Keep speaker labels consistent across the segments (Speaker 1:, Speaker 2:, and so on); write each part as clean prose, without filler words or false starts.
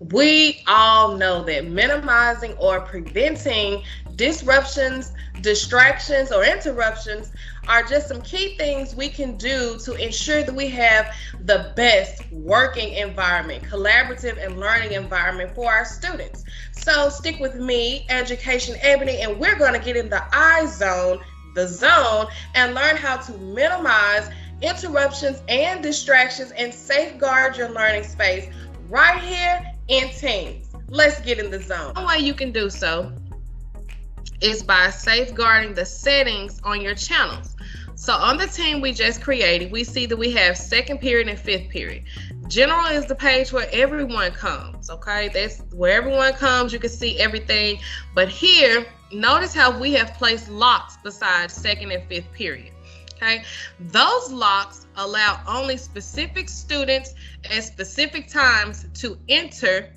Speaker 1: We all know that minimizing or preventing disruptions, distractions, or interruptions are just some key things we can do to ensure that we have the best working environment, collaborative and learning environment for our students. So stick with me, Education Ebony, and we're going to get in the I zone, the zone, and learn how to minimize interruptions and distractions and safeguard your learning space right here in Teams. Let's get in the zone. One way you can do so is by safeguarding the settings on your channels. So on the team we just created, we see that we have second period and fifth period. General is the page where everyone comes, okay? That's where everyone comes. You can see everything. But here, notice how we have placed locks beside second and fifth period. Okay, those locks allow only specific students at specific times to enter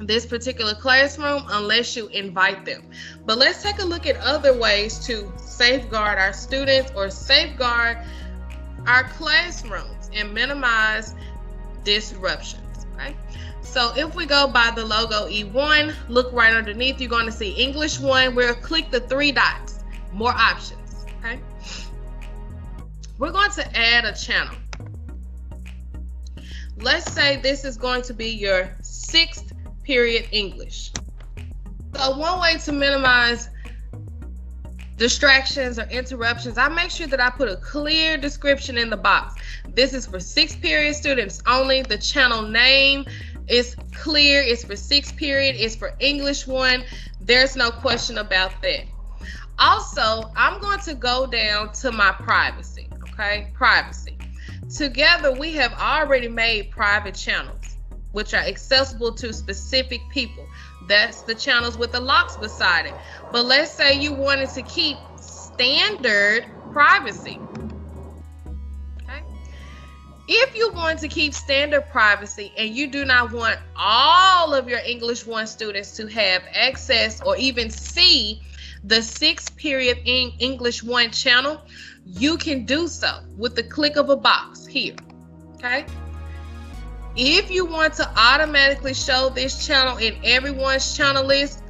Speaker 1: this particular classroom unless you invite them. But let's take a look at other ways to safeguard our students or safeguard our classrooms and minimize disruptions. Okay, so if we go by the logo E1, look right underneath, you're going to see English 1. We'll click the three dots, more options. Okay, we're going to add a channel. Let's say this is going to be your sixth period English. So one way to minimize distractions or interruptions, I make sure that I put a clear description in the box. This is for sixth period students only. The channel name is clear. It's for sixth period. It's for English 1. There's no question about that. Also, I'm going to go down to my privacy. Okay, privacy. Together, we have already made private channels, which are accessible to specific people. That's the channels with the locks beside it. But let's say you wanted to keep standard privacy. Okay. If you want to keep standard privacy and you do not want all of your English 1 students to have access or even see the sixth period in English 1 channel, you can do so with the click of a box here. Okay. If you want to automatically show this channel in everyone's channel list,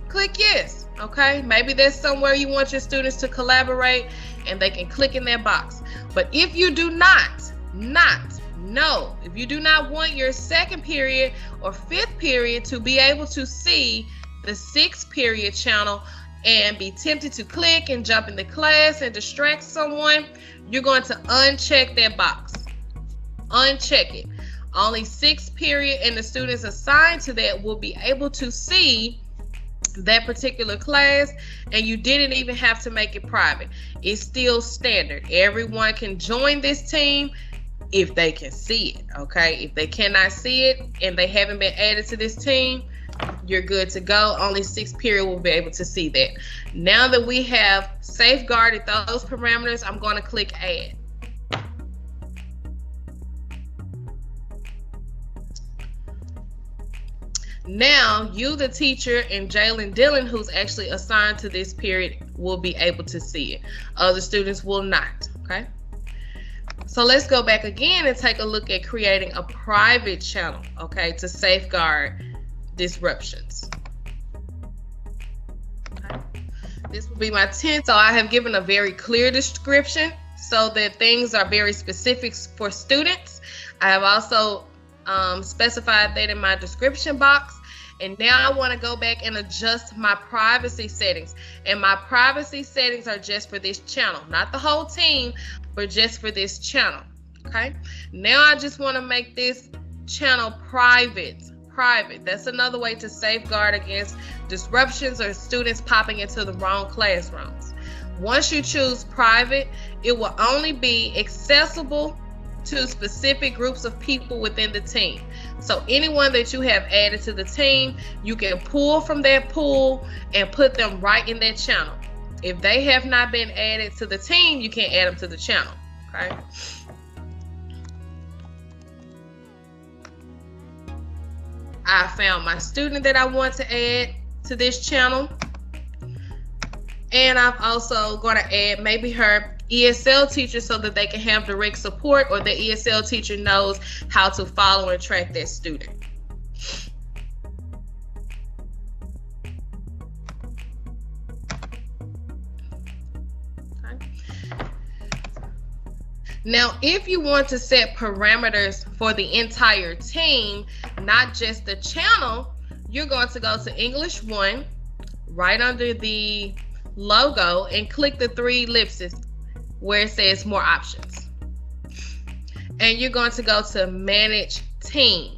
Speaker 1: click yes. Okay, maybe there's somewhere you want your students to collaborate and they can click in that box. But if you do if you do not want your second period or fifth period to be able to see the sixth period channel and be tempted to click and jump in the class and distract someone, you're going to uncheck that box. Uncheck it. Only sixth period and the students assigned to that will be able to see that particular class, and you didn't even have to make it private. It's still standard. Everyone can join this team if they can see it, okay? If they cannot see it and they haven't been added to this team, you're good to go. Only sixth period will be able to see that. Now that we have safeguarded those parameters, I'm going to click add. Now you, the teacher, and Jalen Dillon, who's actually assigned to this period, will be able to see it. Other students will not, okay? So let's go back again and take a look at creating a private channel, okay, to safeguard disruptions. Okay. This will be my 10th, so I have given a very clear description so that things are very specific for students. I have also specified that in my description box. And now I want to go back and adjust my privacy settings. And my privacy settings are just for this channel, not the whole team, but just for this channel. Okay. Now I just want to make this channel private. That's another way to safeguard against disruptions or students popping into the wrong classrooms. Once you choose private, it will only be accessible to specific groups of people within the team. So anyone that you have added to the team, you can pull from that pool and put them right in that channel. If they have not been added to the team, you can't add them to the channel. Okay. I found my student that I want to add to this channel. And I'm also going to add maybe her ESL teacher so that they can have direct support, or the ESL teacher knows how to follow and track that student. Now, if you want to set parameters for the entire team, not just the channel, you're going to go to English 1, right under the logo, and click the 3 ellipses where it says more options. And you're going to go to Manage Team.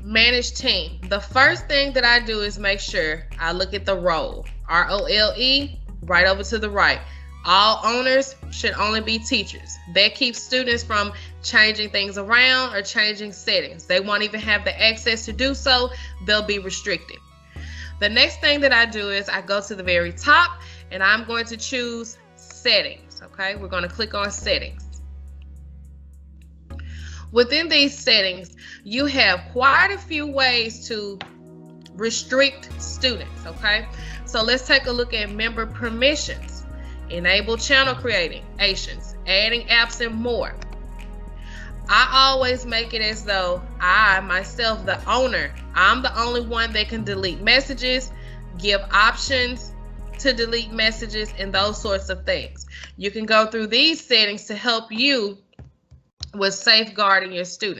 Speaker 1: Manage Team. The first thing that I do is make sure I look at the role. ROLE, right over to the right. All owners should only be teachers. That keeps students from changing things around or changing settings. They won't even have the access to do so. They'll be restricted. The next thing that I do is I go to the very top and I'm going to choose Settings. Okay, we're going to click on Settings. Within these settings, you have quite a few ways to restrict students, okay? So let's take a look at member permissions, enable channel creations, adding apps, and more. I always make it as though I, myself, the owner, I'm the only one that can delete messages, give options to delete messages, and those sorts of things. You can go through these settings to help you with safeguarding your students.